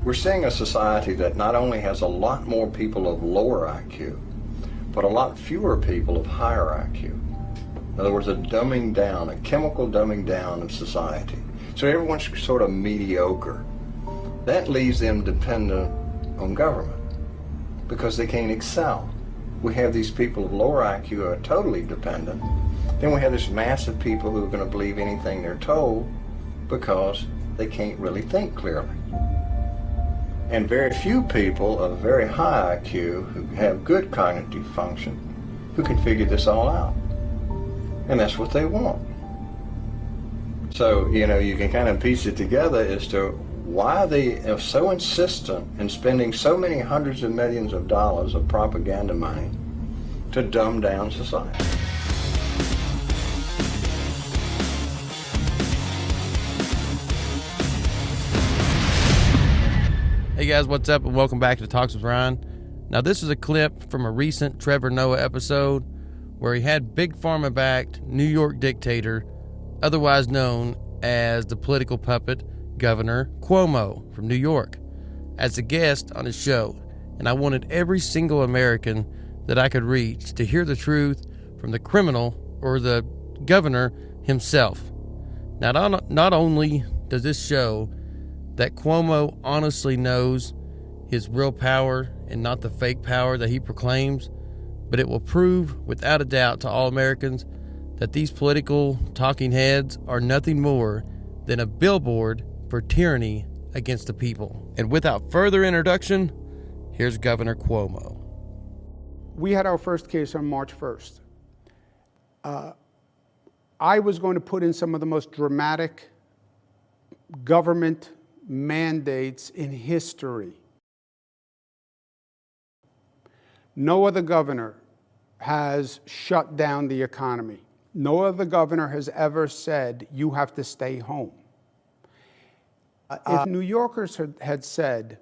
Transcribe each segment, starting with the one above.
We're seeing a society that not only has a lot more people of lower IQ, but a lot fewer people of higher IQ. In other words, a dumbing down, a chemical dumbing down of society. So everyone's sort of mediocre. That leaves them dependent on government because they can't excel. We have these people of lower IQ who are totally dependent. Then we have this mass of people who are going to believe anything they're told because they can't really think clearly. And very few people of very high IQ who have good cognitive function who can figure this all out. And that's what they want. So, you can kind of piece it together as to why they are so insistent in spending so many hundreds of millions of dollars of propaganda money to dumb down society. Hey guys, what's up, and welcome back to Talks with Ryan. Now, this is a clip from a recent Trevor Noah episode where he had Big Pharma-backed New York dictator, otherwise known as the political puppet Governor Cuomo from New York, as a guest on his show. And I wanted every single American that I could reach to hear the truth from the criminal or the governor himself. Now, not only does this show that Cuomo honestly knows his real power and not the fake power that he proclaims, but it will prove without a doubt to all Americans that these political talking heads are nothing more than a billboard for tyranny against the people. And without further introduction, here's Governor Cuomo. We had our first case on March 1st. I was going to put in some of the most dramatic government mandates in history. No other governor has shut down the economy. No other governor has ever said, you have to stay home. If New Yorkers had said,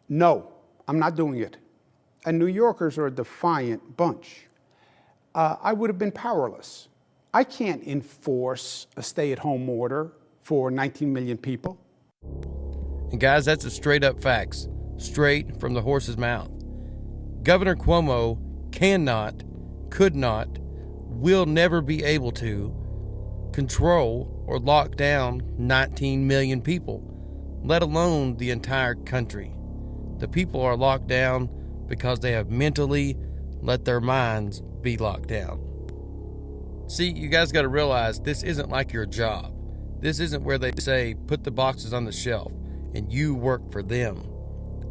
no, I'm not doing it, and New Yorkers are a defiant bunch, I would have been powerless. I can't enforce a stay-at-home order for 19 million people. And guys, that's a straight up facts, straight from the horse's mouth. Governor Cuomo cannot, could not, will never be able to control or lock down 19 million people, let alone the entire country. The people are locked down because they have mentally let their minds be locked down. See, you guys got to realize this isn't like your job. This isn't where they say, put the boxes on the shelf and you work for them.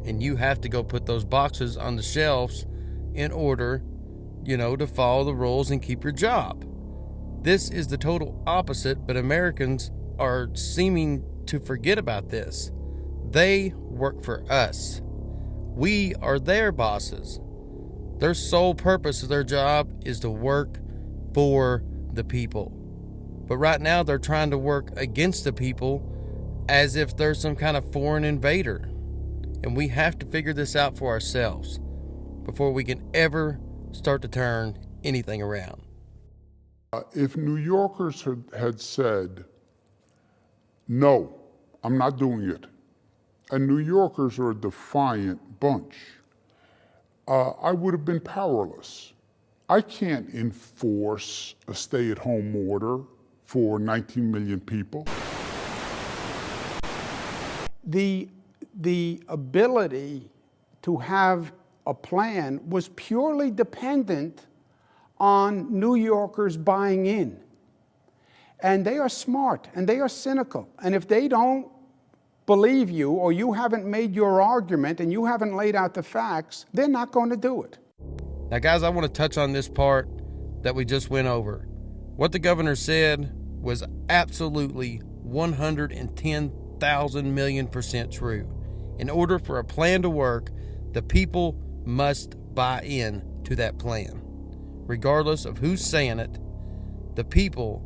And you have to go put those boxes on the shelves in order, to follow the rules and keep your job. This is the total opposite, but Americans are seeming to forget about this. They work for us. We are their bosses. Their sole purpose of their job is to work for the people. But right now they're trying to work against the people as if they're some kind of foreign invader. And we have to figure this out for ourselves before we can ever start to turn anything around. If New Yorkers had said, no, I'm not doing it, and New Yorkers are a defiant bunch, I would have been powerless. I can't enforce a stay-at-home order for 19 million people. The ability to have a plan was purely dependent on New Yorkers buying in. And they are smart and they are cynical. And if they don't believe you, or you haven't made your argument and you haven't laid out the facts, they're not going to do it. Now, guys, I want to touch on this part that we just went over. What the governor said was absolutely 110,000 million% true. In order for a plan to work, the people must buy in to that plan. Regardless of who's saying it, the people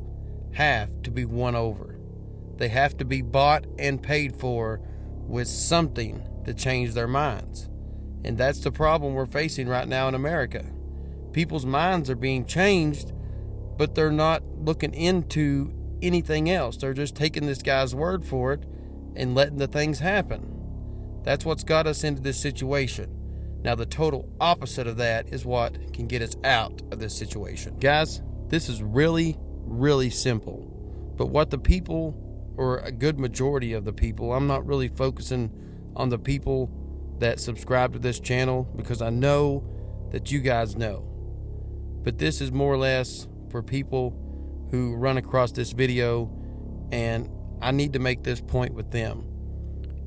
have to be won over. They have to be bought and paid for with something to change their minds. And that's the problem we're facing right now in America. People's minds are being changed, but they're not looking into anything else. They're just taking this guy's word for it and letting the things happen. That's what's got us into this situation. Now, the total opposite of that is what can get us out of this situation. Guys, this is really, really simple. But what the people, or a good majority of the people, I'm not really focusing on the people that subscribe to this channel because I know that you guys know. But this is more or less for people who run across this video, and I need to make this point with them.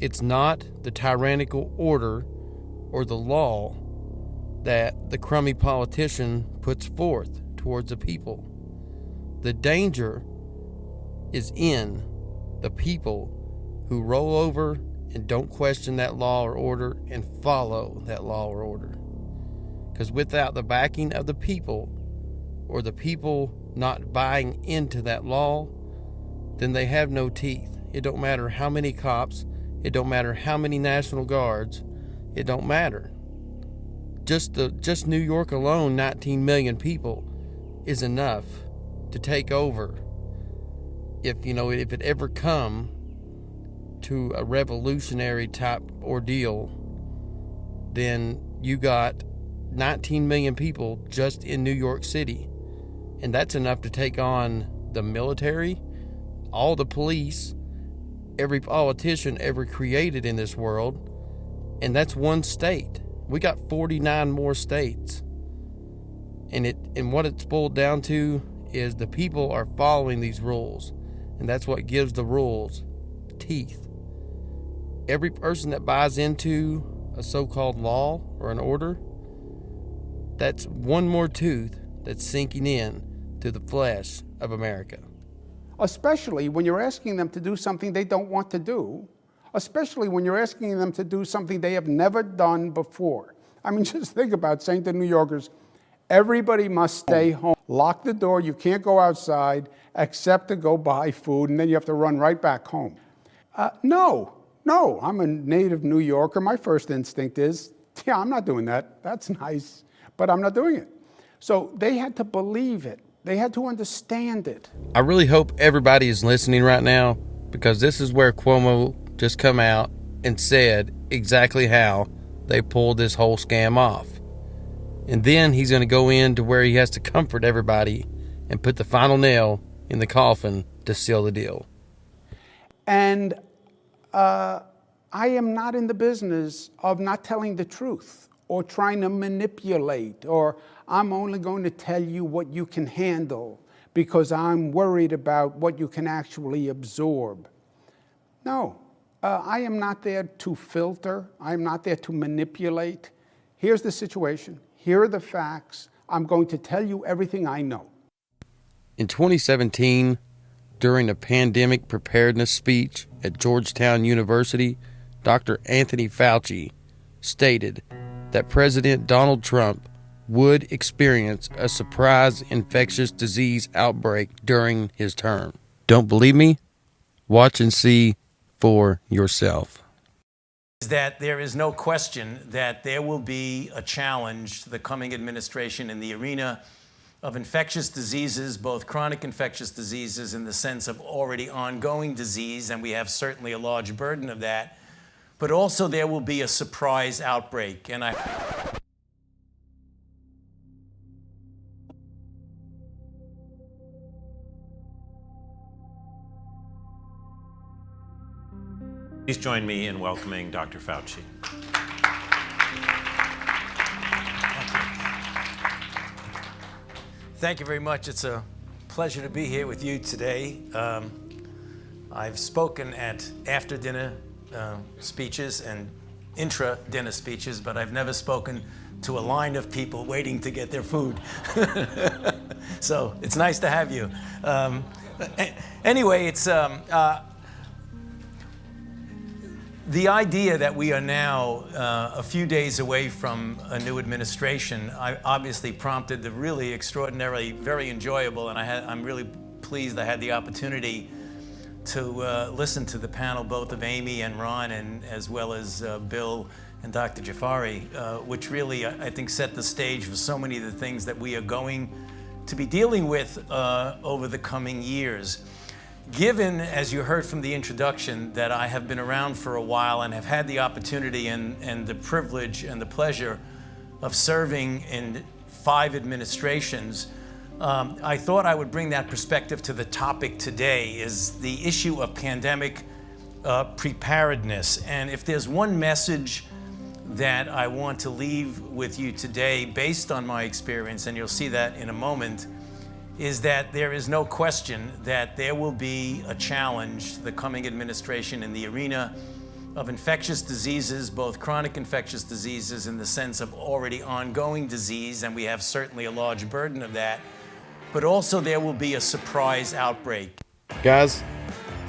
It's not the tyrannical order or the law that the crummy politician puts forth towards the people. The danger is in the people who roll over and don't question that law or order and follow that law or order. Because without the backing of the people, or the people not buying into that law, then they have no teeth. It don't matter how many cops, it don't matter how many National Guards, it don't matter. Just New York alone, 19 million people is enough to take over. If it ever come to a revolutionary type ordeal, then you got 19 million people just in New York City. And that's enough to take on the military, all the police, every politician ever created in this world. And that's one state. We got 49 more states. And what it's boiled down to is the people are following these rules. And that's what gives the rules teeth. Every person that buys into a so-called law or an order, that's one more tooth that's sinking in to the flesh of America. Especially when you're asking them to do something they don't want to do, especially when you're asking them to do something they have never done before. I mean, just think about saying to New Yorkers, everybody must stay home. Lock the door, you can't go outside except to go buy food, and then you have to run right back home. No, I'm a native New Yorker. My first instinct is, yeah, I'm not doing that. That's nice, but I'm not doing it. So they had to believe it. They had to understand it. I really hope everybody is listening right now, because this is where Cuomo just come out and said exactly how they pulled this whole scam off. And then he's going to go into where he has to comfort everybody and put the final nail in the coffin to seal the deal. And I am not in the business of not telling the truth or trying to manipulate, or I'm only going to tell you what you can handle because I'm worried about what you can actually absorb. No, I am not there to filter. I am not there to manipulate. Here's the situation. Here are the facts. I'm going to tell you everything I know. In 2017, during a pandemic preparedness speech at Georgetown University, Dr. Anthony Fauci stated that President Donald Trump would experience a surprise infectious disease outbreak during his term. Don't believe me? Watch and see for yourself. That there is no question that there will be a challenge to the coming administration in the arena of infectious diseases, both chronic infectious diseases in the sense of already ongoing disease, and we have certainly a large burden of that, but also there will be a surprise outbreak. And Please join me in welcoming Dr. Fauci. thank you very much. It's a pleasure to be here with you today. I've spoken at after-dinner speeches and intra-dinner speeches, but I've never spoken to a line of people waiting to get their food. So it's nice to have you. Anyway, it's the idea that we are now a few days away from a new administration obviously prompted the really extraordinarily, very enjoyable, and I'm really pleased I had the opportunity to listen to the panel, both of Amy and Ron, and as well as Bill and Dr. Jafari, which really, I think, set the stage for so many of the things that we are going to be dealing with over the coming years. Given, as you heard from the introduction, that I have been around for a while and have had the opportunity and the privilege and the pleasure of serving in 5 administrations, I thought I would bring that perspective to the topic today, is the issue of pandemic preparedness. And if there's one message that I want to leave with you today based on my experience, and you'll see that in a moment, is that there is no question that there will be a challenge to the coming administration in the arena of infectious diseases, both chronic infectious diseases in the sense of already ongoing disease, and we have certainly a large burden of that, but also there will be a surprise outbreak. Guys,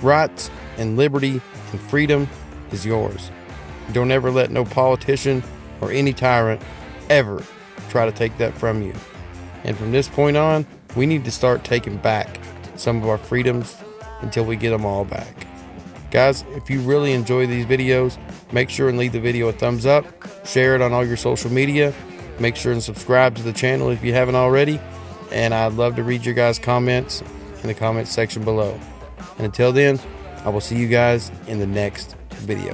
rights and liberty and freedom is yours. Don't ever let no politician or any tyrant ever try to take that from you. And from this point on, we need to start taking back some of our freedoms until we get them all back. Guys, if you really enjoy these videos, make sure and leave the video a thumbs up, share it on all your social media, make sure and subscribe to the channel if you haven't already, and I'd love to read your guys' comments in the comments section below. And until then, I will see you guys in the next video.